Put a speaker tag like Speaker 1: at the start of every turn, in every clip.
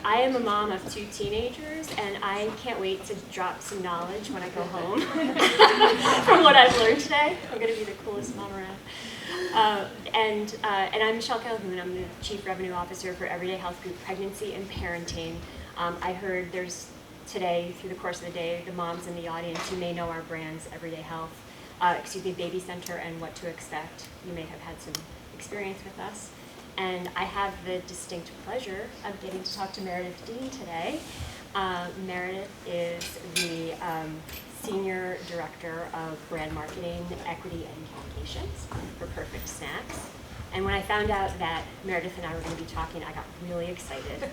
Speaker 1: I am a mom of 2 teenagers, and I can't wait to drop some knowledge when I go home from what I've learned today. I'm going to be the coolest mom around. And I'm Michele Calhoun. I'm the Chief Revenue Officer for Everyday Health Group Pregnancy and Parenting. I heard there's today, through the course of the day, the moms in the audience who may know our brands, Everyday Health, Baby Center, and What to Expect. You may have had some experience with us. And I have the distinct pleasure of getting to talk to Meredith Diehn today. Meredith is the Senior Director of Brand Marketing, Equity, and Communications for Perfect Snacks. And when I found out that Meredith and I were going to be talking, I got really excited.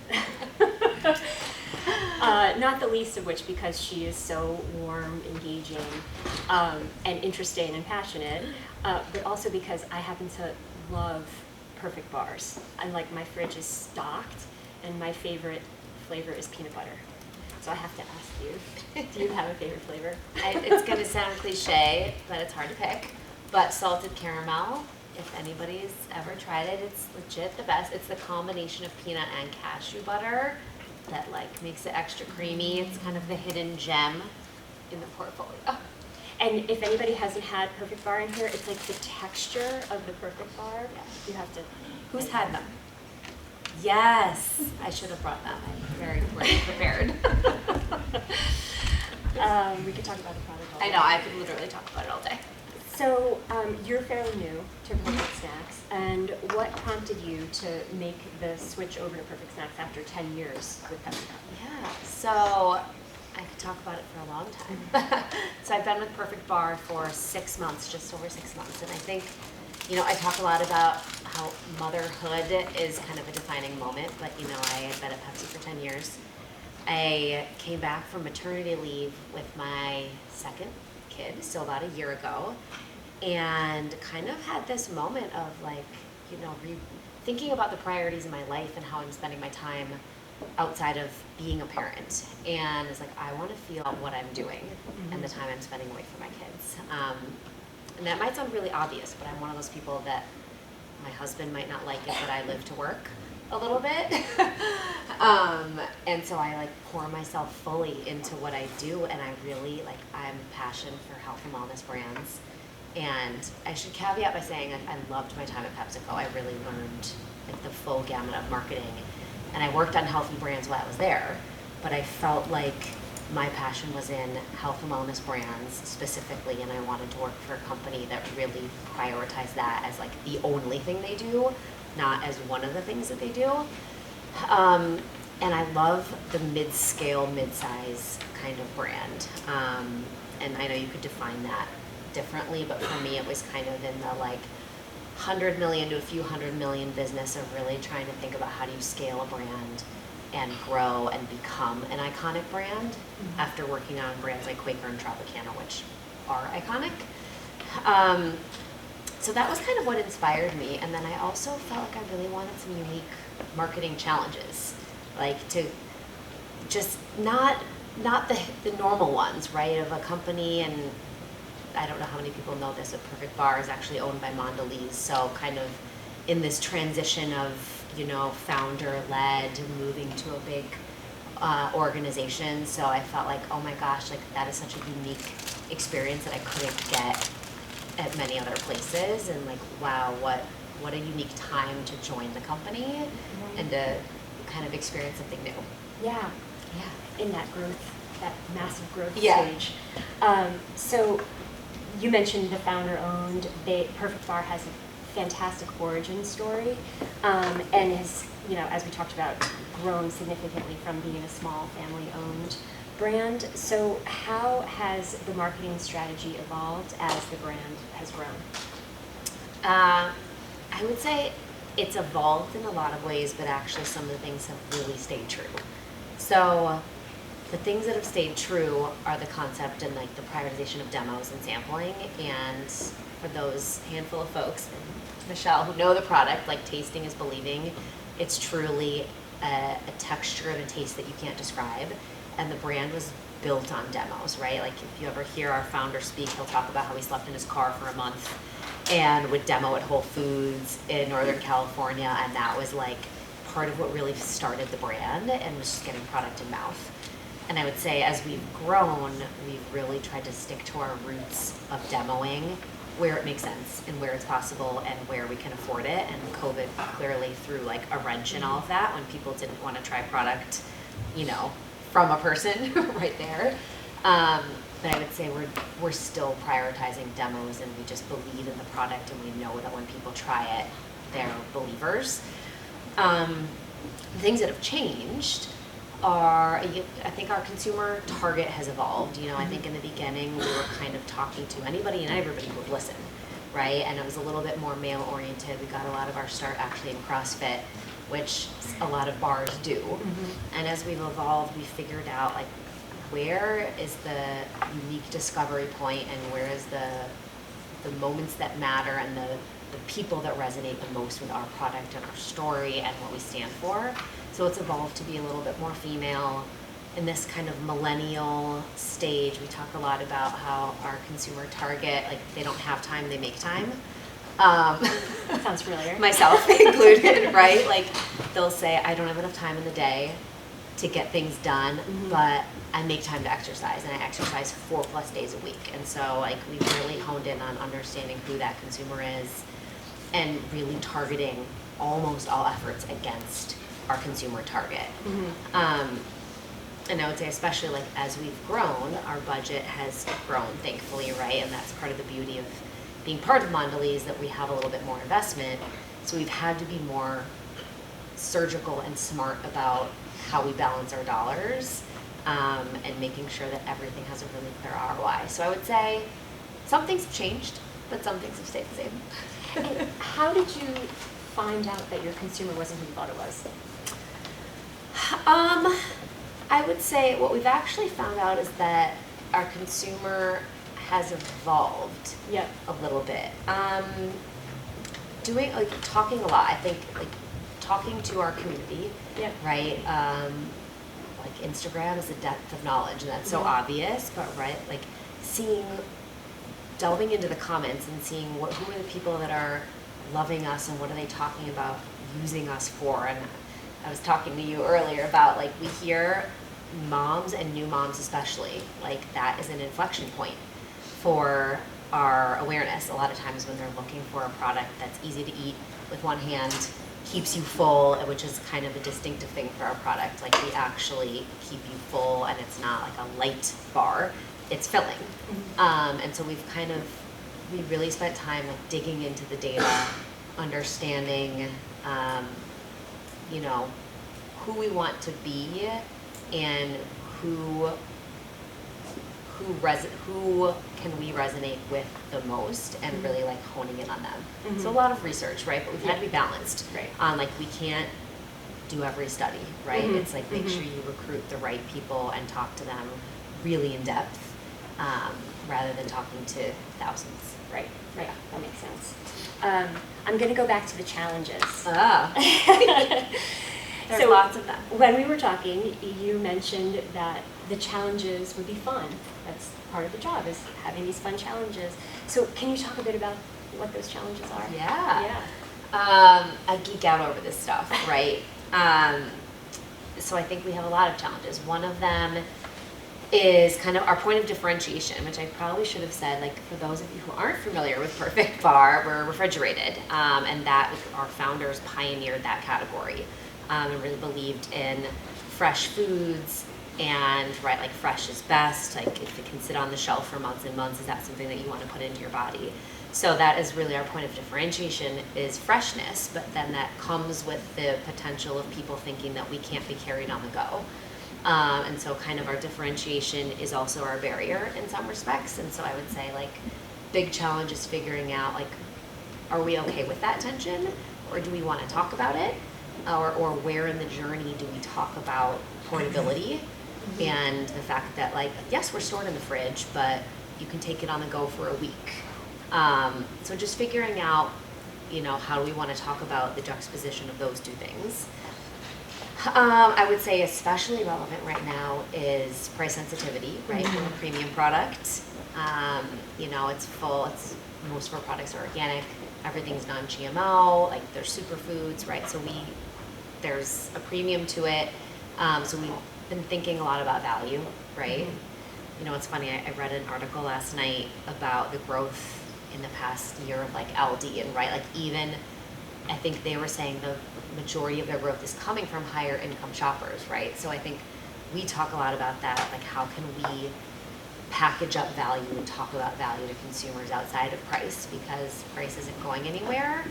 Speaker 1: Not the least of which because she is so warm, engaging, and interesting and passionate, but also because I happen to love Perfect bars. And like my fridge is stocked, and my favorite flavor is peanut butter. So I have to ask you, do you have a favorite flavor?
Speaker 2: It's going to sound cliche, but it's hard to pick. But salted caramel, if anybody's ever tried it, it's legit the best. It's the combination of peanut and cashew butter that like makes it extra creamy. It's kind of the hidden gem in the portfolio.
Speaker 1: And if anybody hasn't had Perfect Bar in here, it's like the texture of the Perfect Bar. Yeah. You have to. Who's had them?
Speaker 2: Yes, I should have brought them. I'm very prepared.
Speaker 1: We could talk about the product all day.
Speaker 2: I know, I could literally talk about it all day.
Speaker 1: So you're fairly new to Perfect Snacks, and what prompted you to make the switch over to Perfect Snacks after 10 years with Perfect Bar?
Speaker 2: Yeah, so I could talk about it for a long time. So I've been with Perfect Bar for 6 months, just over 6 months, and I think, you know, I talk a lot about how motherhood is kind of a defining moment, but you know, I had been at Pepsi for 10 years. I came back from maternity leave with my second kid, so about a year ago, and kind of had this moment of like, you know, thinking about the priorities in my life and how I'm spending my time outside of being a parent. And it's like, I want to feel what I'm doing and the time I'm spending away from my kids. And that might sound really obvious, but I'm one of those people that my husband might not like it, but I live to work a little bit. And so I like pour myself fully into what I do, and I really like, I'm passionate for health and wellness brands. And I should caveat by saying I loved my time at PepsiCo. I really learned like the full gamut of marketing, and I worked on healthy brands while I was there, but I felt like my passion was in health and wellness brands specifically, and I wanted to work for a company that really prioritized that as like the only thing they do, not as one of the things that they do. And I love the mid-scale, mid-size kind of brand. And I know you could define that differently, but for me it was kind of in the like 100 million to a few hundred million business of really trying to think about how do you scale a brand and grow and become an iconic brand after working on brands like Quaker and Tropicana, which are iconic. So that was kind of what inspired me. And then I also felt like I really wanted some unique marketing challenges, like to just not the normal ones, right, of a company. And I don't know how many people know this, but Perfect Bar is actually owned by Mondelez, so kind of in this transition of, you know, founder-led, moving to a big organization. So I felt like, oh my gosh, like that is such a unique experience that I couldn't get at many other places. And like, wow, what a unique time to join the company and to kind of experience something new.
Speaker 1: Yeah, in that growth, that massive growth
Speaker 2: Yeah.
Speaker 1: stage. So you mentioned the founder-owned. Perfect Bar has a fantastic origin story, and has, you know, as we talked about, grown significantly from being a small family-owned brand. So how has the marketing strategy evolved as the brand has grown?
Speaker 2: I would say it's evolved in a lot of ways, but actually some of the things have really stayed true. So the things that have stayed true are the concept and like the prioritization of demos and sampling. And for those handful of folks, Michele, who know the product, like tasting is believing, it's truly a texture and a taste that you can't describe. And the brand was built on demos, right? Like if you ever hear our founder speak, he'll talk about how he slept in his car for a month and would demo at Whole Foods in Northern California, and that was like part of what really started the brand and was just getting product in mouth. And I would say as we've grown, we've really tried to stick to our roots of demoing where it makes sense and where it's possible and where we can afford it. And COVID clearly threw like a wrench in all of that when people didn't want to try product, you know, from a person right there. But I would say we're still prioritizing demos, and we just believe in the product, and we know that when people try it, they're believers. Things that have changed are, I think our consumer target has evolved. You know, I think in the beginning we were kind of talking to anybody and everybody who would listen, right? And it was a little bit more male oriented. We got a lot of our start actually in CrossFit, which a lot of bars do. And as we've evolved, we figured out like where is the unique discovery point and where is the moments that matter and the people that resonate the most with our product and our story and what we stand for. So it's evolved to be a little bit more female. In this kind of millennial stage, we talk a lot about how our consumer target, like they don't have time, they make time.
Speaker 1: Sounds familiar.
Speaker 2: Myself included, right? Like they'll say, I don't have enough time in the day to get things done, but I make time to exercise, and I exercise 4+ days a week. And so like we've really honed in on understanding who that consumer is and really targeting almost all efforts against our consumer target. And I would say especially like as we've grown, our budget has grown, thankfully, right? And that's part of the beauty of being part of Mondelez, that we have a little bit more investment. So we've had to be more surgical and smart about how we balance our dollars, and making sure that everything has a really clear ROI. So I would say some things have changed, but some things have stayed the same.
Speaker 1: And how did you find out that your consumer wasn't who you thought it was?
Speaker 2: I would say what we've actually found out is that our consumer has evolved a little bit. Doing like talking a lot. I think like talking to our community, right? Like Instagram is a depth of knowledge, and that's so obvious, but right, like delving into the comments and seeing who are the people that are loving us and what are they talking about using us for. And I was talking to you earlier about like we hear moms and new moms especially, like that is an inflection point for our awareness. A lot of times when they're looking for a product that's easy to eat with one hand, keeps you full, which is kind of a distinctive thing for our product. Like we actually keep you full, and it's not like a light bar, it's filling. And so we really spent time like digging into the data, understanding, you know, who we want to be and who can we resonate with the most, and really like honing in on them. So a lot of research, right? But we've had to be balanced on like we can't do every study, right? It's like make sure you recruit the right people and talk to them really in depth, rather than talking to thousands.
Speaker 1: Right, that makes sense. I'm going to go back to the challenges.
Speaker 2: There's lots of them.
Speaker 1: When we were talking, you mentioned that the challenges would be fun. That's part of the job, is having these fun challenges. So can you talk a bit about what those challenges are?
Speaker 2: Yeah. I geek out over this stuff, right? So I think we have a lot of challenges. One of them is kind of our point of differentiation, which I probably should have said, like for those of you who aren't familiar with Perfect Bar, we're refrigerated, and that our founders pioneered that category, and really believed in fresh foods, and right, like fresh is best. Like if it can sit on the shelf for months and months, is that something that you want to put into your body? So that is really our point of differentiation, is freshness, but then that comes with the potential of people thinking that we can't be carried on the go. And so kind of our differentiation is also our barrier in some respects. And so I would say like big challenge is figuring out like, are we okay with that tension, or do we want to talk about it? Or where in the journey do we talk about portability and the fact that like, yes, we're stored in the fridge, but you can take it on the go for a week. So just figuring out, you know, how do we want to talk about the juxtaposition of those two things. I would say especially relevant right now is price sensitivity, right? We're a premium product. You know, most of our products are organic, everything's non-GMO, like they're superfoods, right? So there's a premium to it. So we've been thinking a lot about value, right? You know, it's funny, I read an article last night about the growth in the past year of like Aldi, and right, like even, I think they were saying the majority of their growth is coming from higher income shoppers, right? So I think we talk a lot about that, like how can we package up value and talk about value to consumers outside of price, because price isn't going anywhere,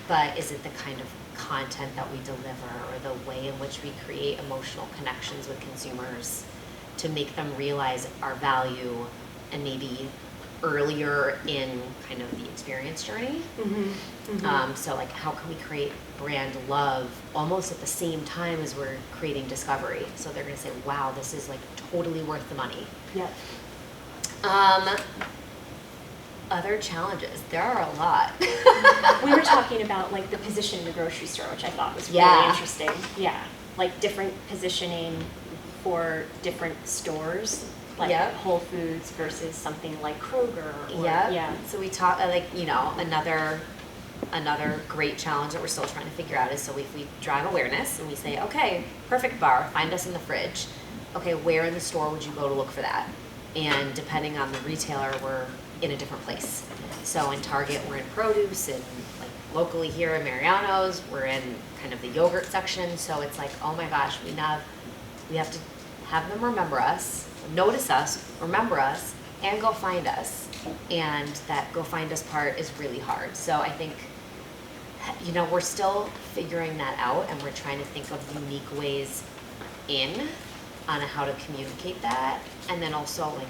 Speaker 2: but is it the kind of content that we deliver or the way in which we create emotional connections with consumers to make them realize our value, and maybe earlier in kind of the experience journey. So like how can we create brand love almost at the same time as we're creating discovery, so they're gonna say, wow, this is like totally worth the money.
Speaker 1: Yep.
Speaker 2: Other challenges, there are a lot.
Speaker 1: We were talking about like the position in the grocery store, which I thought was really interesting. Yeah, like different positioning for different stores, like Whole Foods versus something like Kroger. Or, yeah.
Speaker 2: So we talk like, you know, another great challenge that we're still trying to figure out is, so if we drive awareness and we say, okay, Perfect Bar, find us in the fridge. Okay, where in the store would you go to look for that? And depending on the retailer, we're in a different place. So in Target, we're in produce, and like locally here in Mariano's, we're in kind of the yogurt section. So it's like, oh my gosh, we have to have them remember us, notice us, remember us, and go find us. And that go find us part is really hard. So I think, you know, we're still figuring that out, and we're trying to think of unique ways on how to communicate that, and then also like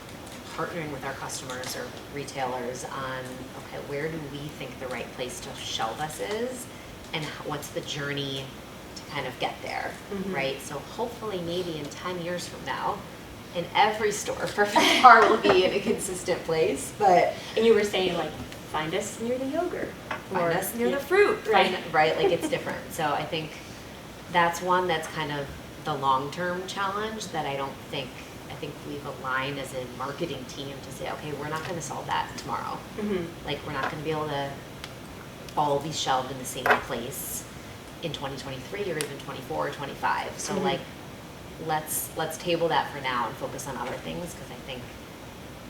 Speaker 2: partnering with our customers or retailers on, okay, where do we think the right place to shelve us is, and what's the journey to kind of get there, right? So hopefully maybe in 10 years from now, in every store, Perfect Bar will be in a consistent place. But
Speaker 1: and you were saying like, find us near the yogurt,
Speaker 2: find us near the fruit, right? Like it's different. So I think that's one that's kind of the long-term challenge that I think we've aligned as a marketing team to say, okay, we're not going to solve that tomorrow. Like we're not going to be able to all be shelved in the same place in 2023 or even 24 or 25. So like, let's table that for now and focus on other things, because I think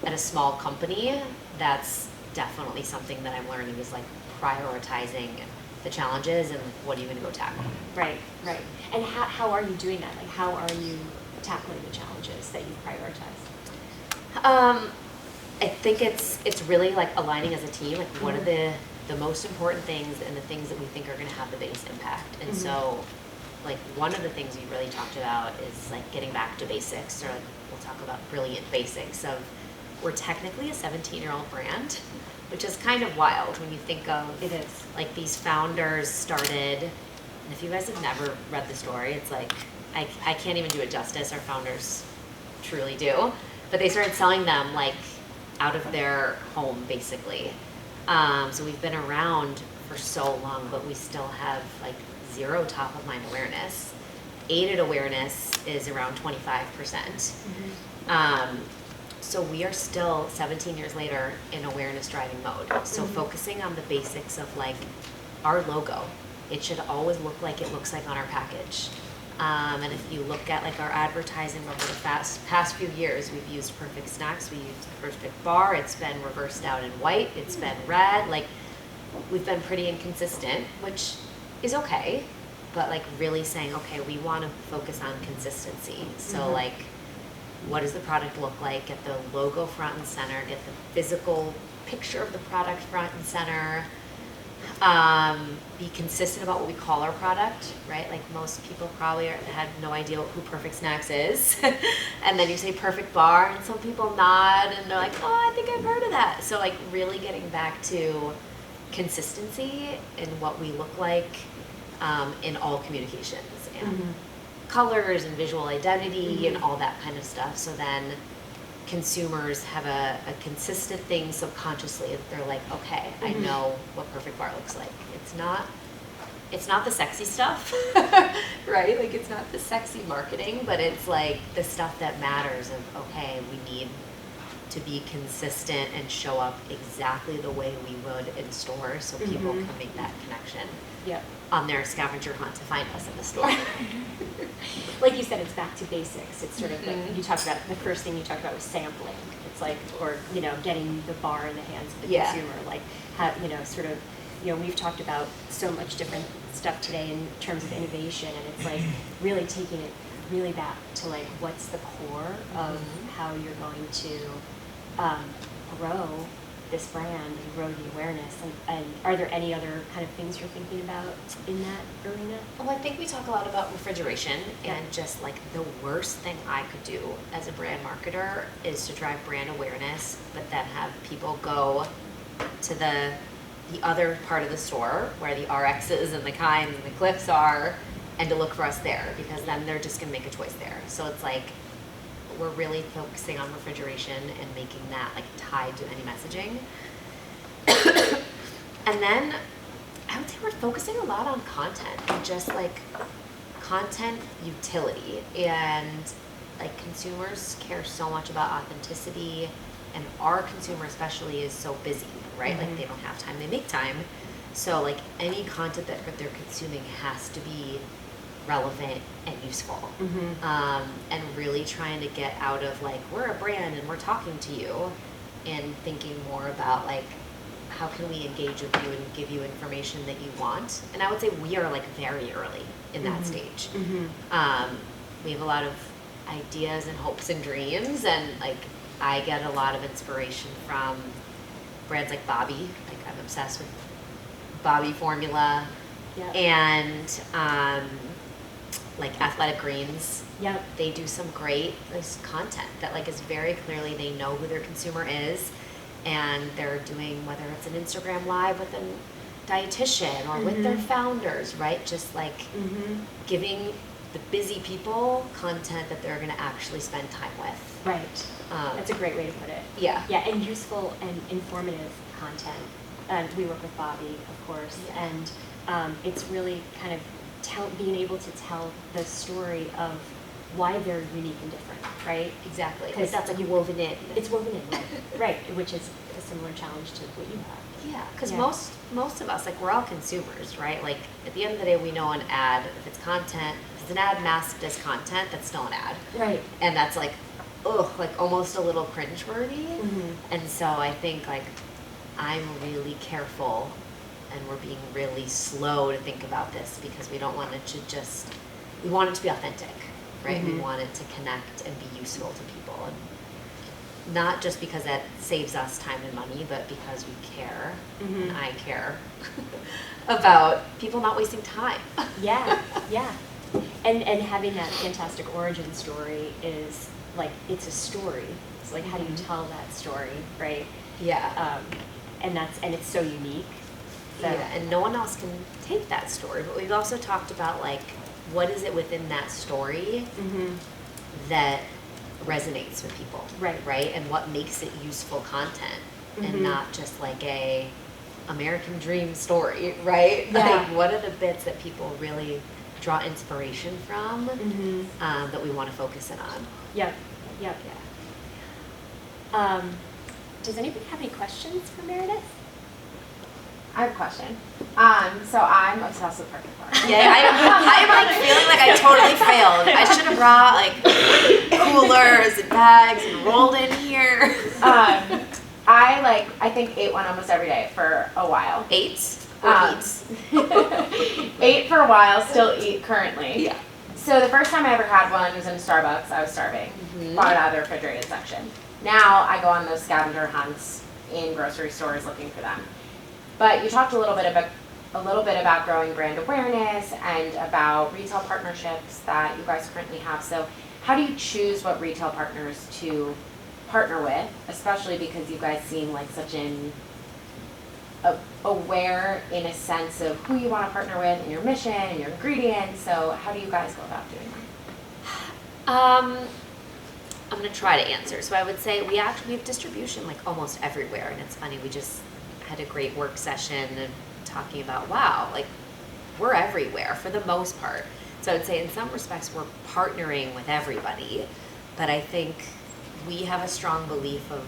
Speaker 2: at a small company, that's definitely something that I'm learning, is like prioritizing the challenges and what are you going to go tackle.
Speaker 1: Right. And how are you doing that? Like, how are you tackling the challenges that you've prioritized?
Speaker 2: I think it's really like aligning as a team, like what are the most important things and the things that we think are going to have the biggest impact. And so like one of the things we really talked about is like getting back to basics, or like we'll talk about brilliant basics of, we're technically a 17-year-old brand, which is kind of wild when you think of
Speaker 1: it is.
Speaker 2: Like these founders started, and if you guys have never read the story, it's like, I can't even do it justice. Our founders truly do. But they started selling them like out of their home, basically. So we've been around for so long, but we still have like 0 top of mind awareness. Aided awareness is around 25%. So we are still 17 years later in awareness driving mode. So focusing on the basics of like our logo, it should always look like it looks like on our package. And if you look at like our advertising over the past few years, we've used Perfect Snacks, we used Perfect Bar, it's been reversed out in white, it's been red, like we've been pretty inconsistent, which is okay, but like really saying, okay, we want to focus on consistency. So like, what does the product look like? Get the logo front and center, get the physical picture of the product front and center. Be consistent about what we call our product, right? Like most people probably had no idea who Perfect Snacks is. And then you say Perfect Bar and some people nod and they're like, oh, I think I've heard of that. So like really getting back to consistency in what we look like in all communications, and colors and visual identity and all that kind of stuff. So then consumers have a consistent thing subconsciously that they're like, okay, I know what Perfect Bar looks like. It's not the sexy stuff, right? Like it's not the sexy marketing, but it's like the stuff that matters of, okay, we need to be consistent and show up exactly the way we would in stores so people can make that connection.
Speaker 1: Yep.
Speaker 2: on their scavenger hunt to find us in the store.
Speaker 1: Like you said, it's back to basics. It's sort of like you talked about, the first thing you talked about was sampling. It's like, or, you know, getting the bar in the hands of the consumer. Like, how, you know, sort of, you know, we've talked about so much different stuff today in terms of innovation, and it's like really taking it really back to like what's the core of how you're going to grow this brand and grow the awareness, and are there any other kind of things you're thinking about in that arena?
Speaker 2: Well, I think we talk a lot about refrigeration, and just like the worst thing I could do as a brand marketer is to drive brand awareness, but then have people go to the other part of the store where the RXs and the Kimes and the Cliffs are, and to look for us there, because then they're just going to make a choice there. So it's like we're really focusing on refrigeration and making that like tied to any messaging. And then I would say we're focusing a lot on content and just like content utility, and like consumers care so much about authenticity, and our consumer especially is so busy, right? Like they don't have time, they make time. So like any content that they're consuming has to be relevant and useful. And really trying to get out of like, we're a brand and we're talking to you, and thinking more about like, how can we engage with you and give you information that you want? And I would say we are like very early in that stage. We have a lot of ideas and hopes and dreams, and like I get a lot of inspiration from brands like Bobby. Like I'm obsessed with Bobby formula, and like Athletic Greens. They do some great content that like is very clearly, they know who their consumer is, and they're doing, whether it's an Instagram live with a dietitian or with their founders, right? Just like giving the busy people content that they're going to actually spend time with.
Speaker 1: Right. That's a great way to put it.
Speaker 2: Yeah.
Speaker 1: Yeah, and useful and informative content. And we work with Bobby, of course, and it's really kind of being able to tell the story of why they're unique and different, right?
Speaker 2: Exactly. Because that's like woven in.
Speaker 1: It's woven in, right? Right, which is a similar challenge to what you have.
Speaker 2: Yeah, because most of us, like we're all consumers, right? Like at the end of the day, we know an ad, if it's content, if it's an ad masked as content, that's still an ad.
Speaker 1: Right.
Speaker 2: And that's like, ugh, like almost a little cringeworthy. And so I think like I'm really careful, and we're being really slow to think about this, because we don't want it to just, we want it to be authentic, right? We want it to connect and be useful to people, and not just because that saves us time and money, but because we care, and I care about people not wasting time.
Speaker 1: Yeah. And having that fantastic origin story is like, it's a story. It's like, how do you tell that story, right?
Speaker 2: Yeah.
Speaker 1: And it's so unique. So.
Speaker 2: Yeah, and no one else can take that story. But we've also talked about like, what is it within that story that resonates with people, right? And what makes it useful content, and not just like a American dream story, right?
Speaker 1: Yeah.
Speaker 2: Like, what are the bits that people really draw inspiration from, that we want to focus in on?
Speaker 1: Yep. Does anybody have any questions for Meredith?
Speaker 3: I have a question. So I'm obsessed with perfect bar.
Speaker 2: Yeah, I'm like feeling like I totally failed. I should have brought like coolers and bags and rolled in here.
Speaker 3: I think ate one almost every day for a while.
Speaker 2: Eats or eats?
Speaker 3: Ate for a while, still eat currently.
Speaker 2: Yeah.
Speaker 3: So the first time I ever had one was in Starbucks. I was starving. Bought it out of the refrigerated section. Now I go on those scavenger hunts in grocery stores looking for them. But you talked a little bit about growing brand awareness and about retail partnerships that you guys currently have. So how do you choose what retail partners to partner with, especially because you guys seem like such an aware in a sense of who you want to partner with and your mission and your ingredients. So how do you guys go about doing that?
Speaker 2: I'm going to try to answer. So I would say we have distribution like almost everywhere, and it's funny, we just had a great work session and talking about, wow, like we're everywhere for the most part. So I would say in some respects we're partnering with everybody, but I think we have a strong belief of,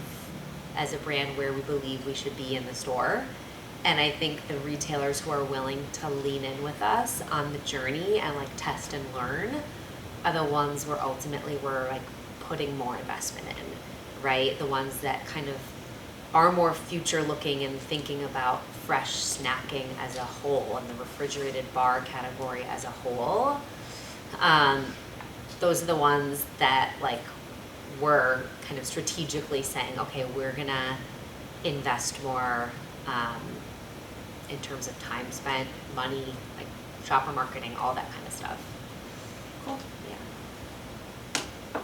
Speaker 2: as a brand, where we believe we should be in the store, And I think the retailers who are willing to lean in with us on the journey and like test and learn are the ones where ultimately we're like putting more investment in, right? The ones that kind of are more future looking and thinking about fresh snacking as a whole and the refrigerated bar category as a whole. Those are the ones that like we're kind of strategically saying, okay, we're gonna invest more in terms of time spent, money, like shopper marketing, all that kind of stuff.
Speaker 4: Cool.
Speaker 2: Yeah.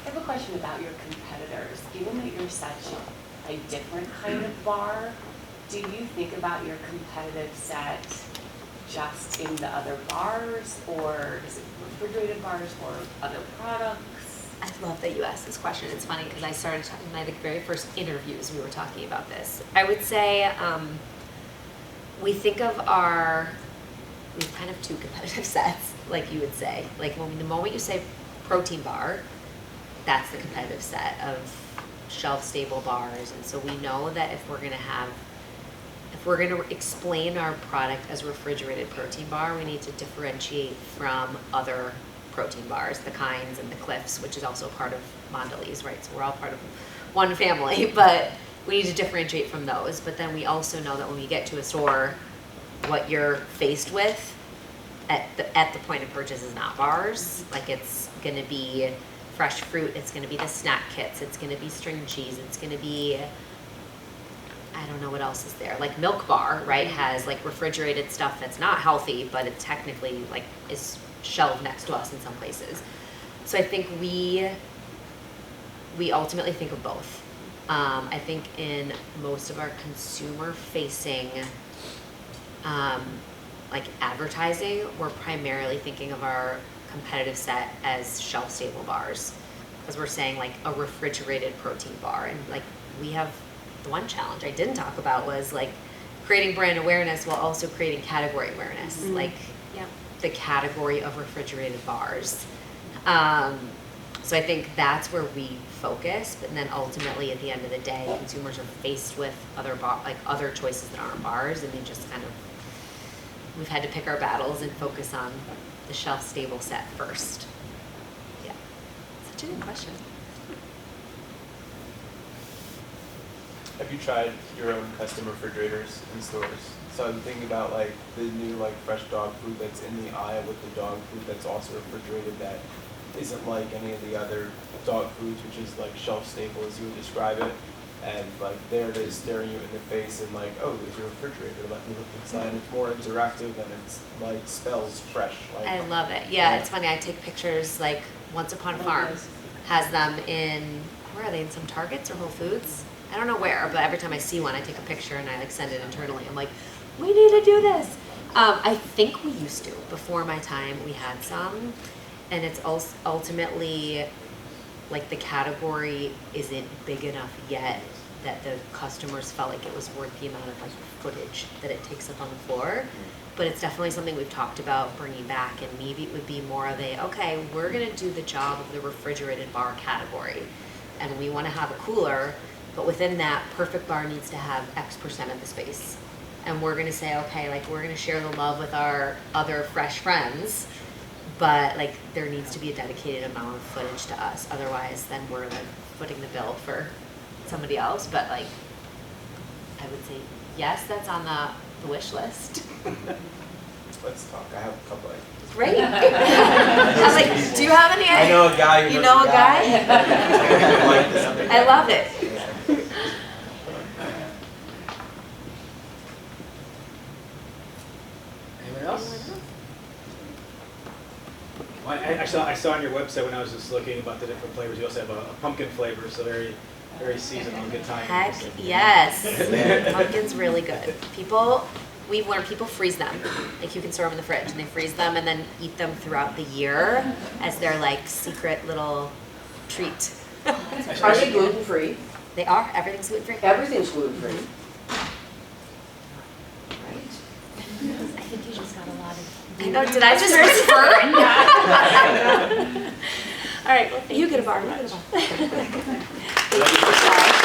Speaker 4: I have a question about your competitors. Given that you're such a different kind of bar, do you think about your competitive set just in the other bars, or is it refrigerated bars or other products?
Speaker 2: I love that you asked this question. It's funny because I started talking in my very first interviews, we were talking about this. I would say we think of we have kind of two competitive sets, like you would say. Like the moment you say protein bar, that's the competitive set of shelf-stable bars. And so we know that if we're going to explain our product as a refrigerated protein bar, we need to differentiate from other protein bars, the Kinds and the Cliffs, which is also part of Mondelez, right? So we're all part of one family, but we need to differentiate from those. But then we also know that when we get to a store, what you're faced with at the point of purchase is not bars. Like it's going to be fresh fruit, it's going to be the snack kits, it's going to be string cheese, it's going to be, I don't know what else is there. Like Milk Bar, right, has like refrigerated stuff that's not healthy, but it technically like is shelved next to us in some places. So I think we ultimately think of both. I think in most of our consumer facing like advertising, we're primarily thinking of our competitive set as shelf stable bars, because we're saying like a refrigerated protein bar. And like we have the one challenge I didn't talk about was like creating brand awareness while also creating category awareness.
Speaker 1: Mm-hmm.
Speaker 2: Like
Speaker 1: Yep.
Speaker 2: the category of refrigerated bars. So I think that's where we focus, but then ultimately at the end of the day, consumers are faced with other choices that aren't bars, and we've had to pick our battles and focus on the shelf stable set first. Yeah, such a good question.
Speaker 5: Have you tried your own custom refrigerators in stores? So I'm thinking about like the new like fresh dog food that's in the aisle with the dog food that's also refrigerated that isn't like any of the other dog foods, which is like shelf stable as you would describe it. And like there it is staring you in the face and like, oh, there's your refrigerator, let me look inside. It's more interactive and it's like smells fresh. Like,
Speaker 2: I love it. Yeah, it's funny. I take pictures like Once Upon a Farm has them in, where are they, in some Targets or Whole Foods? I don't know where, but every time I see one, I take a picture and I like send it internally. I'm like, we need to do this. I think we used to. Before my time, we had some. And it's ultimately, like the category isn't big enough yet that the customers felt like it was worth the amount of like footage that it takes up on the floor. But it's definitely something we've talked about bringing back, and maybe it would be more of okay, we're gonna do the job of the refrigerated bar category. And we wanna have a cooler, but within that, Perfect Bar needs to have X% of the space. And we're gonna say, okay, like we're gonna share the love with our other fresh friends, but like there needs to be a dedicated amount of footage to us. Otherwise, then we're like footing the bill for somebody else. But like, I would say, yes, that's on the wish list.
Speaker 5: let's talk. I have a couple ideas.
Speaker 2: Great. I was like, do you have any?
Speaker 5: I know a guy who
Speaker 2: You
Speaker 5: knows
Speaker 2: know a
Speaker 5: a
Speaker 2: guy?
Speaker 5: I like this.
Speaker 2: I love it.
Speaker 6: Anyone else? Well, I saw on your website when I was just looking about the different flavors, you also have a pumpkin flavor, so very, very seasonal, good time.
Speaker 2: Heck yes. Pumpkin's really good. We've learned people freeze them. Like you can store them in the fridge and they freeze them and then eat them throughout the year as their like secret little treat.
Speaker 7: Are they gluten-free?
Speaker 2: They are. Everything's gluten-free.
Speaker 7: Everything's gluten-free.
Speaker 1: I think you just got a lot of.
Speaker 2: I know. Did I just whisper?
Speaker 1: All right. Well, thank
Speaker 2: You get a bar. You get a bar.
Speaker 5: Sorry.